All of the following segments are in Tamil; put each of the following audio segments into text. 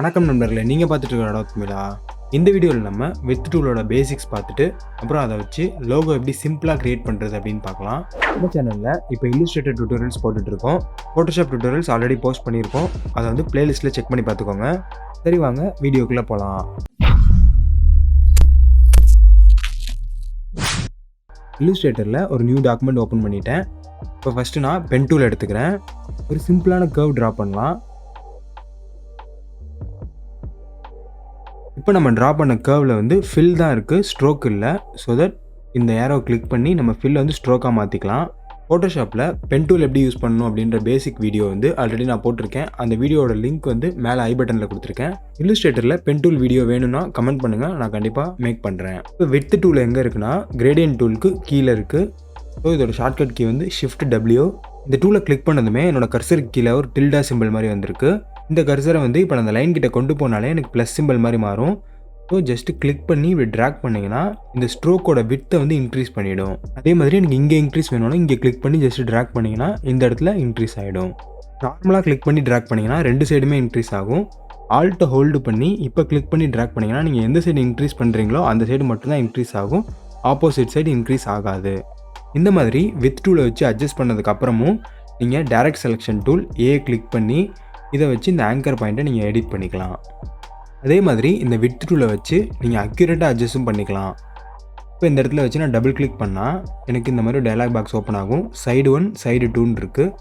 வணக்கம் நண்பர்களே, நீங்கள் பார்த்துட்டு இருக்கிற இடம் தமிழா. இந்த வீடியோவில் நம்ம வித் டூலோட பேசிக்ஸ் பார்த்துட்டு அப்புறம் அதை வச்சு லோகோ எப்படி சிம்பிளாக கிரியேட் பண்ணுறது அப்படின்னு பார்க்கலாம். இந்த சேனலில் இப்போ Illustrator டியூட்டோரியல்ஸ் போட்டுட்ருக்கோம். ஃபோட்டோஷாப் டியூட்டோரியல்ஸ் ஆல்ரெடி போஸ்ட் பண்ணியிருக்கோம். அதை வந்து பிளேலிஸ்ட்டில் செக் பண்ணி பார்த்துக்கோங்க. சரி, வாங்க வீடியோக்குள்ளே போகலாம். Illustratorல ஒரு நியூ டாக்குமெண்ட் ஓப்பன் பண்ணிட்டேன். இப்போ ஃபஸ்ட்டு நான் பென் டூல் எடுத்துக்கிறேன். ஒரு சிம்பிளான கர்வ் ட்ரா பண்ணலாம். இப்போ நம்ம ட்ரா பண்ண கர்வில் வந்து ஃபில் தான் இருக்குது, ஸ்ட்ரோக் இல்லை. ஸோ தட் இந்த ஏரோ கிளிக் பண்ணி நம்ம ஃபில் வந்து ஸ்ட்ரோக்காக மாற்றிக்கலாம். ஃபோட்டோஷாப்பில் பென் டூல் எப்படி யூஸ் பண்ணணும் அப்படின்ற பேசிக் வீடியோ வந்து ஆல்ரெடி நான் போட்டிருக்கேன். அந்த வீடியோட லிங்க் வந்து மேலே ஐ பட்டனில் கொடுத்துருக்கேன். Illustratorல பென் டூல் வீடியோ வேணும்னா கமெண்ட் பண்ணுங்கள், நான் கண்டிப்பாக மேக் பண்ணுறேன். இப்போ வித் டூல் எங்கே இருக்குன்னா கிரேடியன்ட் டூலுக்கு கீழே இருக்குது. ஸோ இதோட ஷார்ட்கட் கீ வந்து Shift W. இந்த டூலை கிளிக் பண்ணதுமே என்னோட கர்சருக்கு கீழே ஒரு டில்டா சிம்பிள் மாதிரி வந்திருக்கு. இந்த கர்சரை வந்து இப்போ அந்த லைன் கிட்ட கொண்டு போனாலே எனக்கு ப்ளஸ் சிம்பிள் மாதிரி மாறும். ஸோ ஜஸ்ட்டு கிளிக் பண்ணி இப்படி ட்ராக் பண்ணிங்கன்னா இந்த ஸ்ட்ரோக்கோட வித்தை வந்து இன்க்ரீஸ் பண்ணிவிடும். அதே மாதிரி எனக்கு இங்கே இன்க்ரீஸ் வேணும்னா இங்கே கிளிக் பண்ணி ஜஸ்ட் ட்ராக் பண்ணிங்கன்னா இந்த இடத்துல இன்க்ரீஸ் ஆகிடும். நார்மலாக கிளிக் பண்ணி ட்ராக் பண்ணிங்கன்னா ரெண்டு சைடுமே இன்க்ரீஸ் ஆகும். ஆல்ட்டை ஹோல்டு பண்ணி இப்போ கிளிக் பண்ணி ட்ராக் பண்ணிங்கன்னா நீங்கள் எந்த சைடு இன்க்ரீஸ் பண்ணுறீங்களோ அந்த சைடு மட்டும்தான் இன்க்ரீஸ் ஆகும், ஆப்போசிட் சைடு இன்க்ரீஸ் ஆகாது. இந்த மாதிரி வித் டூலை வச்சு அட்ஜஸ்ட் பண்ணதுக்கப்புறமும் நீங்கள் டைரக்ட் செலெக்ஷன் டூல் கிளிக் பண்ணி இதை வச்சு இந்த ஆங்கர் பாயிண்ட்டை நீங்கள் எடிட் பண்ணிக்கலாம். அதே மாதிரி இந்த வித் டூலை வச்சு நீங்கள் அக்யூரேட்டாக அட்ஜஸ்ட்டும் பண்ணிக்கலாம். இப்போ இந்த இடத்துல வச்சு நான் டபுள் கிளிக் பண்ணால் எனக்கு இந்த மாதிரி டயலாக் பாக்ஸ் ஓப்பன் ஆகும். சைடு 1 சைடு 2 இருக்குது.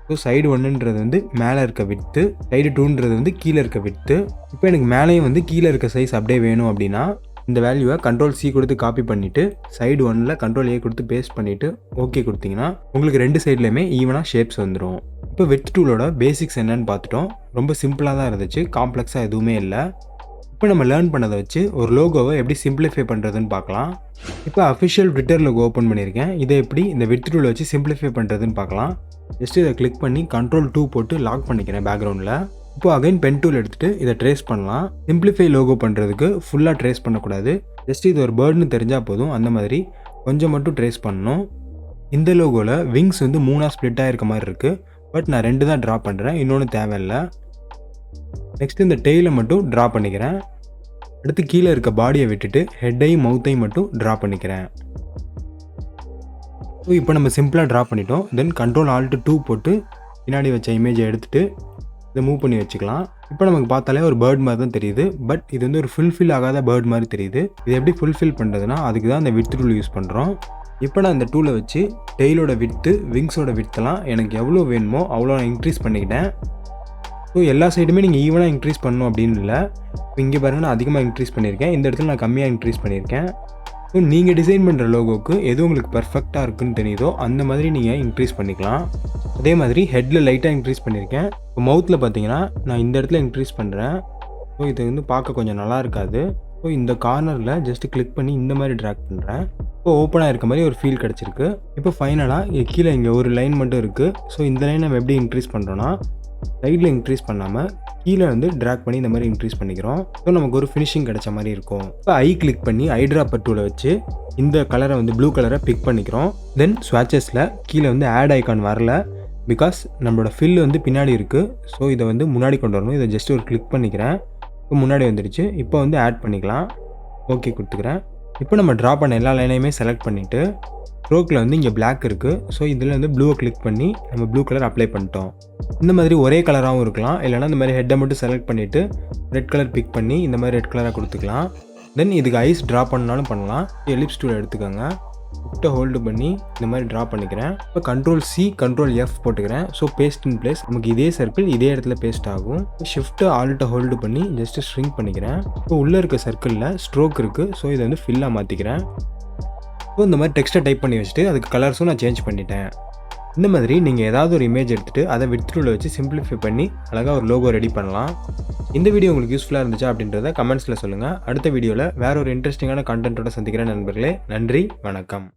ஸோ சைடு 1ன்றது வந்து மேலே இருக்க வித்து, சைடு 2ன்றது வந்து கீழே இருக்க வித்து. இப்போ எனக்கு மேலேயும் வந்து கீழே இருக்க சைஸ் அப்படியே வேணும் அப்படின்னா இந்த வேல்யூவை Ctrl+C கொடுத்து காப்பி பண்ணிவிட்டு சைடு 1ல் Ctrl+A கொடுத்து பேஸ்ட் பண்ணிவிட்டு ஓகே கொடுத்தீங்கன்னா உங்களுக்கு ரெண்டு சைட்லேயுமே ஈவனாக ஷேப்ஸ் வந்துடும். இப்போ வித் டூலோட பேசிக்ஸ் என்னன்னு பார்த்துட்டோம். ரொம்ப சிம்பிளாக தான் இருந்துச்சு, காம்ப்ளெக்ஸாக எதுவுமே இல்லை. இப்போ நம்ம லேர்ன் பண்ணதை வச்சு ஒரு லோகோவை எப்படி சிம்பிளிஃபை பண்ணுறதுன்னு பார்க்கலாம். இப்போ அஃபிஷியல் ட்விட்டர் லோகோ ஓப்பன் பண்ணியிருக்கேன். இதை எப்படி இந்த வித் டூலை வச்சு சிம்பிளிஃபை பண்ணுறதுன்னு பார்க்கலாம். ஜஸ்ட் இதை கிளிக் பண்ணி Ctrl+2 போட்டு லாக் பண்ணிக்கிறேன் பேக்ரவுண்டில். இப்போ அகைன் பென் டூல் எடுத்துகிட்டு இதை ட்ரேஸ் பண்ணலாம். சிம்பிளிஃபை லோகோ பண்ணுறதுக்கு ஃபுல்லாக ட்ரேஸ் பண்ணக்கூடாது. ஜஸ்ட் இது ஒரு பேர்டுன்னு தெரிஞ்சால் போதும், அந்த மாதிரி கொஞ்சம் மட்டும் ட்ரேஸ் பண்ணணும். இந்த லோகோவில் விங்ஸ் வந்து 3ஆக ஸ்ப்ளிட் ஆகிருக்க மாதிரி இருக்குது. பட் நான் 2 தான் ட்ரா பண்ணுறேன், இன்னொன்று தேவையில்லை. நெக்ஸ்ட் இந்த டெய்லை மட்டும் ட்ரா பண்ணிக்கிறேன். அடுத்து கீழே இருக்க பாடியை விட்டுட்டு ஹெட்டையும் மவுத்தையும் மட்டும் ட்ரா பண்ணிக்கிறேன். ஸோ இப்போ நம்ம சிம்பிளாக ட்ரா பண்ணிட்டோம். தென் Ctrl+Alt+2 போட்டு பின்னாடி வச்ச இமேஜை எடுத்துகிட்டு இதை மூவ் பண்ணி வச்சுக்கலாம். இப்போ நமக்கு பார்த்தாலே ஒரு பேர்ட் மாதிரி தான் தெரியுது. பட் இது வந்து ஒரு ஃபுல்ஃபில் ஆகாத பேர்ட் மாதிரி தெரியுது. இது எப்படி ஃபுல்ஃபில் பண்ணுறதுனா அதுக்கு தான் இந்த வித் டூல் யூஸ் பண்ணுறோம். இப்போ நான் இந்த டூலை வச்சு டெய்லோட வித்து, விங்ஸோட வித்தெல்லாம் எனக்கு எவ்வளோ வேணுமோ அவ்வளோ நான் இன்க்ரீஸ் பண்ணிக்கிட்டேன். ஸோ எல்லா சைடுமே நீங்கள் ஈவனாக இன்க்ரீஸ் பண்ணணும் அப்படின்னு இல்லை. இப்போ இங்கே பாருங்கள், நான் அதிகமாக இன்க்ரீஸ் பண்ணியிருக்கேன், இந்த இடத்துல நான் கம்மியாக இன்க்ரீஸ் பண்ணியிருக்கேன். ஸோ நீங்கள் டிசைன் பண்ணுற லோகோவுக்கு எது உங்களுக்கு பர்ஃபெக்டாக இருக்குன்னு தெரியுதோ அந்த மாதிரி நீங்கள் இன்க்ரீஸ் பண்ணிக்கலாம். அதே மாதிரி ஹெட்டில் லைட்டாக இன்க்ரீஸ் பண்ணியிருக்கேன். இப்போ மவுத்தில் பார்த்தீங்கன்னா நான் இந்த இடத்துல இன்க்ரீஸ் பண்ணுறேன். ஸோ இது வந்து பார்க்க கொஞ்சம் நல்லா இருக்காது. ஸோ இந்த கார்னரில் ஜஸ்ட் கிளிக் பண்ணி இந்த மாதிரி ட்ராக் பண்ணுறேன். இப்போ ஓப்பனாக இருக்க மாதிரி ஒரு ஃபீல் கிடச்சிருக்கு. இப்போ ஃபைனலாக கீழே இங்கே ஒரு லைன் மட்டும் இருக்குது. ஸோ இந்த லைன் நம்ம எப்படி இன்க்ரீஸ் பண்ணுறோன்னா சைடில் இன்க்ரீஸ் பண்ணாமல் கீழே வந்து ட்ராக் பண்ணி இந்த மாதிரி இன்க்ரீஸ் பண்ணிக்கிறோம். ஸோ நமக்கு ஒரு ஃபினிஷிங் கிடைச்ச மாதிரி இருக்கும். இப்போ கிளிக் பண்ணி ஐட்ராப்பர் டூலை வச்சு இந்த கலரை வந்து ப்ளூ கலரை பிக் பண்ணிக்கிறோம். தென் ஸ்வாட்சஸில் கீழே வந்து ஆட் ஐக்கான் வரல, பிகாஸ் நம்மளோட ஃபில் வந்து பின்னாடி இருக்குது. ஸோ இதை வந்து முன்னாடி கொண்டு வரணும். இதை ஜஸ்ட் ஒரு கிளிக் பண்ணிக்கிறேன். இப்போ முன்னாடி வந்துடுச்சு. இப்போ வந்து ஆட் பண்ணிக்கலாம், ஓகே கொடுத்துக்கிறேன். இப்போ நம்ம ட்ரா பண்ண எல்லா லைனையுமே செலக்ட் பண்ணிவிட்டு ஸ்ட்ரோக்கில் வந்து இங்கே பிளாக் இருக்குது. ஸோ இதில் வந்து ப்ளூவை கிளிக் பண்ணி நம்ம ப்ளூ கலர் அப்ளை பண்ணிட்டோம். இந்த மாதிரி ஒரே கலராகவும் இருக்கலாம், இல்லைனா இந்த மாதிரி ஹெட்டை மட்டும் செலக்ட் பண்ணிவிட்டு ரெட் கலர் பிக் பண்ணி இந்த மாதிரி ரெட் கலராக கொடுத்துக்கலாம். தென் இதுக்கு ஐஸ் ட்ரா பண்ணாலும் பண்ணலாம். எலிப்ஸ் டூலை எடுத்துக்கோங்க, விட்டை ஹோல்டு பண்ணி இந்த மாதிரி ட்ரா பண்ணிக்கிறேன். இப்போ Ctrl+C Ctrl+F போட்டுக்கிறேன். ஸோ பேஸ்ட் இன் பிளேஸ், நமக்கு இதே சர்க்கிள் இதே இடத்துல பேஸ்ட் ஆகும். Shift Alt ஹோல்டு பண்ணி ஜஸ்ட் ஷ்ரிங்க் பண்ணிக்கிறேன். இப்போ உள்ளே இருக்க சர்க்கிளில் ஸ்ட்ரோக் இருக்குது. ஸோ இதை வந்து ஃபில்லாக மாற்றிக்கிறேன். ஸோ இந்த மாதிரி டெக்ஸ்ட்டை டைப் பண்ணி வச்சுட்டு அதுக்கு கலர்ஸும் நான் சேஞ்ச் பண்ணிட்டேன். இந்த மாதிரி நீங்கள் ஏதாவது ஒரு இமேஜ் எடுத்துகிட்டு அதை வித் டூலை வச்சு சிம்பிளிஃபை பண்ணி அழகாக ஒரு லோகோ ரெடி பண்ணலாம். இந்த வீடியோ உங்களுக்கு யூஸ்ஃபுல்லாக இருந்துச்சா அப்படின்றத கமெண்ட்ஸில் சொல்லுங்கள். அடுத்த வீடியோவில் வேற ஒரு இன்ட்ரெஸ்டிங்கான கண்டென்ட்டோட சந்திக்கிறேன் நண்பர்களே. நன்றி, வணக்கம்.